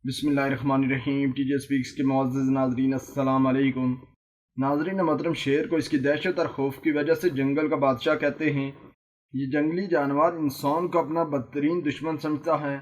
بسم اللہ الرحمن الرحیم۔ ٹی جے سپیکس کے معزز ناظرین السلام علیکم۔ ناظرین محترم، شیر کو اس کی دہشت اور خوف کی وجہ سے جنگل کا بادشاہ کہتے ہیں۔ یہ جنگلی جانور انسان کو اپنا بدترین دشمن سمجھتا ہے،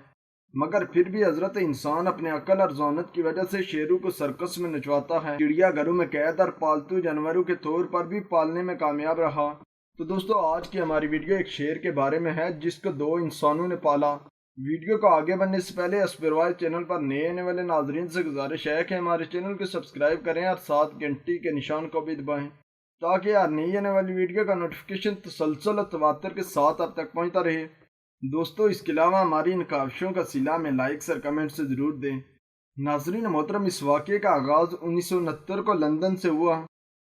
مگر پھر بھی حضرت انسان اپنے عقل اور ذہانت کی وجہ سے شیروں کو سرکس میں نچواتا ہے، چڑیا گھروں میں قید اور پالتو جانوروں کے طور پر بھی پالنے میں کامیاب رہا۔ تو دوستو، آج کی ہماری ویڈیو ایک شیر کے بارے میں ہے جس کو دو انسانوں نے پالا۔ ویڈیو کو آگے بڑھنے سے پہلے اسپروائز چینل پر نئے آنے والے ناظرین سے گزارش ہے کہ ہمارے چینل کو سبسکرائب کریں اور ساتھ گھنٹی کے نشان کو بھی دبائیں تاکہ ہر نئی آنے والی ویڈیو کا نوٹیفیکیشن تسلسل اور تواتر کے ساتھ آپ تک پہنچتا رہے۔ دوستو، اس کے علاوہ ہماری ان کاوشوں کا صلہ میں لائکس اور کمنٹ سے ضرور دیں۔ ناظرین محترم، اس واقعے کا آغاز 1969 کو لندن سے ہوا،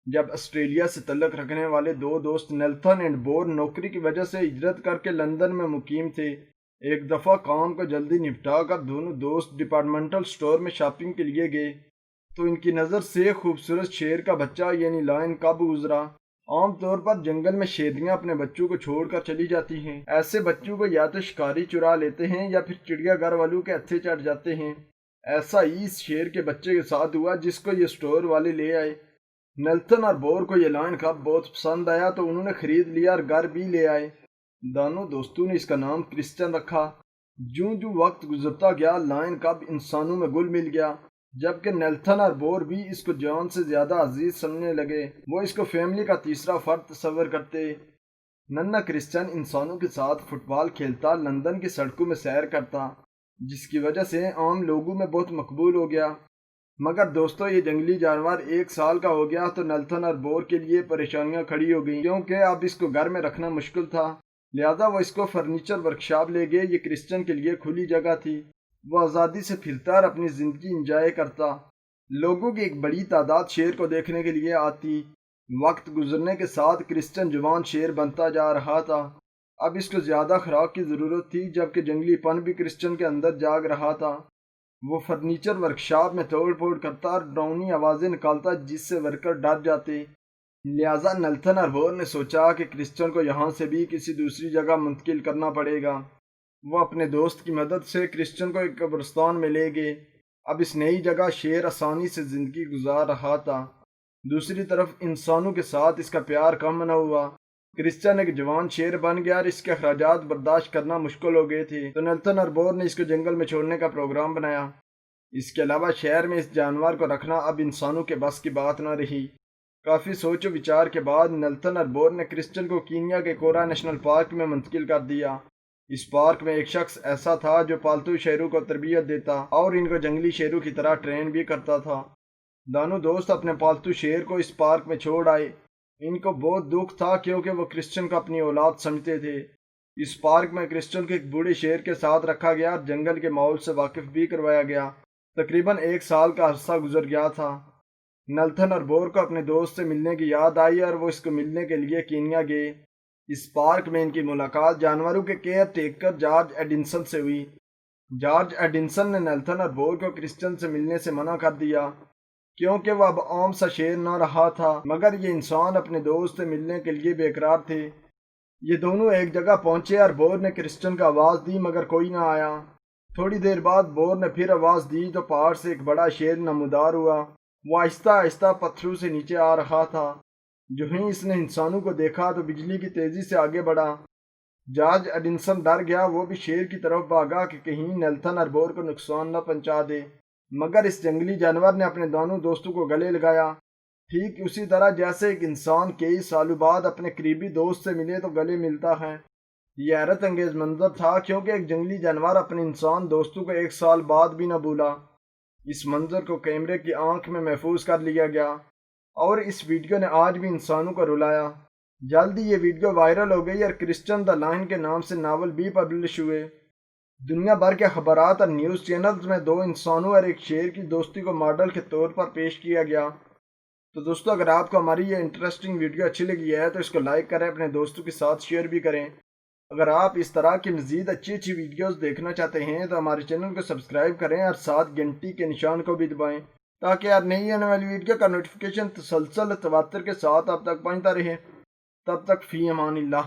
جب آسٹریلیا سے تعلق رکھنے والے دو دوست نیلتھن اینڈ بور نوکری کی وجہ سے ہجرت کر کے لندن میں مقیم تھے۔ ایک دفعہ کام کو جلدی نپٹا کر دونوں دوست ڈپارٹمنٹل سٹور میں شاپنگ کے لیے گئے تو ان کی نظر سے خوبصورت شیر کا بچہ یعنی لائن کب گزرا۔ عام طور پر جنگل میں شیریاں اپنے بچوں کو چھوڑ کر چلی جاتی ہیں۔ ایسے بچوں کو یا تو شکاری چرا لیتے ہیں یا پھر چڑیا گھر والوں کے ہتھے چڑھ جاتے ہیں۔ ایسا ہی اس شیر کے بچے کے ساتھ ہوا جس کو یہ سٹور والے لے آئے۔ نیلتھن اور بور کو یہ لائن کب بہت پسند آیا تو انہوں نے خرید لیا اور گھر بھی لے آئے۔ دونوں دوستوں نے اس کا نام کرسچن رکھا۔ جوں جوں وقت گزرتا گیا، لائن کب انسانوں میں گل مل گیا، جبکہ نیلتھن اور بور بھی اس کو جان سے زیادہ عزیز سمجھنے لگے۔ وہ اس کو فیملی کا تیسرا فرد تصور کرتے۔ ننھا کرسچن انسانوں کے ساتھ فٹ بال کھیلتا، لندن کی سڑکوں میں سیر کرتا، جس کی وجہ سے عام لوگوں میں بہت مقبول ہو گیا۔ مگر دوستو، یہ جنگلی جانور 1 سال کا ہو گیا تو نیلتھن اور بور کے لیے پریشانیاں کھڑی ہو گئیں، کیونکہ اب اس کو گھر میں رکھنا مشکل تھا۔ لہذا وہ اس کو فرنیچر ورکشاپ لے گئے۔ یہ کرسچن کے لیے کھلی جگہ تھی، وہ آزادی سے پھرتا اور اپنی زندگی انجوائے کرتا۔ لوگوں کی ایک بڑی تعداد شیر کو دیکھنے کے لیے آتی۔ وقت گزرنے کے ساتھ کرسچن جوان شیر بنتا جا رہا تھا۔ اب اس کو زیادہ خوراک کی ضرورت تھی، جبکہ جنگلی پن بھی کرسچن کے اندر جاگ رہا تھا۔ وہ فرنیچر ورکشاپ میں توڑ پھوڑ کرتا اور ڈراؤنی آوازیں نکالتا جس سے ورکر ڈر جاتے۔ لہذا نیلتھن اور بور نے سوچا کہ کرسچن کو یہاں سے بھی کسی دوسری جگہ منتقل کرنا پڑے گا۔ وہ اپنے دوست کی مدد سے کرسچن کو ایک قبرستان میں لے گئے۔ اب اس نئی جگہ شیر آسانی سے زندگی گزار رہا تھا۔ دوسری طرف انسانوں کے ساتھ اس کا پیار کم نہ ہوا۔ کرسچن ایک جوان شیر بن گیا اور اس کے اخراجات برداشت کرنا مشکل ہو گئے تھے، تو نیلتھن اور بور نے اس کو جنگل میں چھوڑنے کا پروگرام بنایا۔ اس کے علاوہ شہر میں اس جانور کو رکھنا اب انسانوں کے بس کی بات نہ رہی۔ کافی سوچ و وچار کے بعد نیلتھن اور بور نے کرسچن کو کینیا کے کورا نیشنل پارک میں منتقل کر دیا۔ اس پارک میں ایک شخص ایسا تھا جو پالتو شیروں کو تربیت دیتا اور ان کو جنگلی شیروں کی طرح ٹرین بھی کرتا تھا۔ دونوں دوست اپنے پالتو شیر کو اس پارک میں چھوڑ آئے۔ ان کو بہت دکھ تھا کیونکہ وہ کرسچن کو اپنی اولاد سمجھتے تھے۔ اس پارک میں کرسچن کو ایک بوڑھے شیر کے ساتھ رکھا گیا اور جنگل کے ماحول سے واقف بھی کروایا گیا۔ تقریباً 1 سال کا عرصہ گزر گیا تھا۔ نیلتھن اور بور کو اپنے دوست سے ملنے کی یاد آئی اور وہ اس کو ملنے کے لیے کینیا گئے۔ اس پارک میں ان کی ملاقات جانوروں کے کیئر ٹیکر جارج ایڈنسن سے ہوئی۔ جارج ایڈنسن نے نیلتھن اور بور کو کرسچن سے ملنے سے منع کر دیا کیونکہ وہ اب عام سا شیر نہ رہا تھا، مگر یہ انسان اپنے دوست سے ملنے کے لیے بے قرار تھے۔ یہ دونوں ایک جگہ پہنچے اور بور نے کرسچن کو آواز دی مگر کوئی نہ آیا۔ تھوڑی دیر بعد بور نے پھر آواز دی تو پہاڑ سے ایک بڑا شیر نمودار ہوا۔ وہ آہستہ آہستہ پتھروں سے نیچے آ رہا تھا۔ جو ہی اس نے انسانوں کو دیکھا تو بجلی کی تیزی سے آگے بڑھا۔ جارج ایڈنسن ڈر گیا، وہ بھی شیر کی طرف بھاگا کہ کہیں نیلتھن اور بور کو نقصان نہ پہنچا دے، مگر اس جنگلی جانور نے اپنے دونوں دوستوں کو گلے لگایا، ٹھیک اسی طرح جیسے ایک انسان کئی سالوں بعد اپنے قریبی دوست سے ملے تو گلے ملتا ہے۔ یہ حیرت انگیز منظر تھا کیونکہ ایک جنگلی جانور اپنے انسان دوستوں کو 1 سال بعد بھی نہ بھولا۔ اس منظر کو کیمرے کی آنکھ میں محفوظ کر لیا گیا اور اس ویڈیو نے آج بھی انسانوں کو رلایا۔ جلد ہی یہ ویڈیو وائرل ہو گئی اور کرسچن دا لائن کے نام سے ناول بھی پبلش ہوئے۔ دنیا بھر کے خبرات اور نیوز چینلز میں 2 انسانوں اور ایک شیر کی دوستی کو ماڈل کے طور پر پیش کیا گیا۔ تو دوستو، اگر آپ کو ہماری یہ انٹرسٹنگ ویڈیو اچھی لگی ہے تو اس کو لائک کریں، اپنے دوستوں کے ساتھ شیئر بھی کریں۔ اگر آپ اس طرح کی مزید اچھی ویڈیوز دیکھنا چاہتے ہیں تو ہمارے چینل کو سبسکرائب کریں اور ساتھ گھنٹی کے نشان کو بھی دبائیں تاکہ ہر نئی آنے والی ویڈیو کا نوٹیفیکیشن تسلسل تواتر کے ساتھ آپ تک پہنچتا رہے۔ تب تک فی امان اللہ۔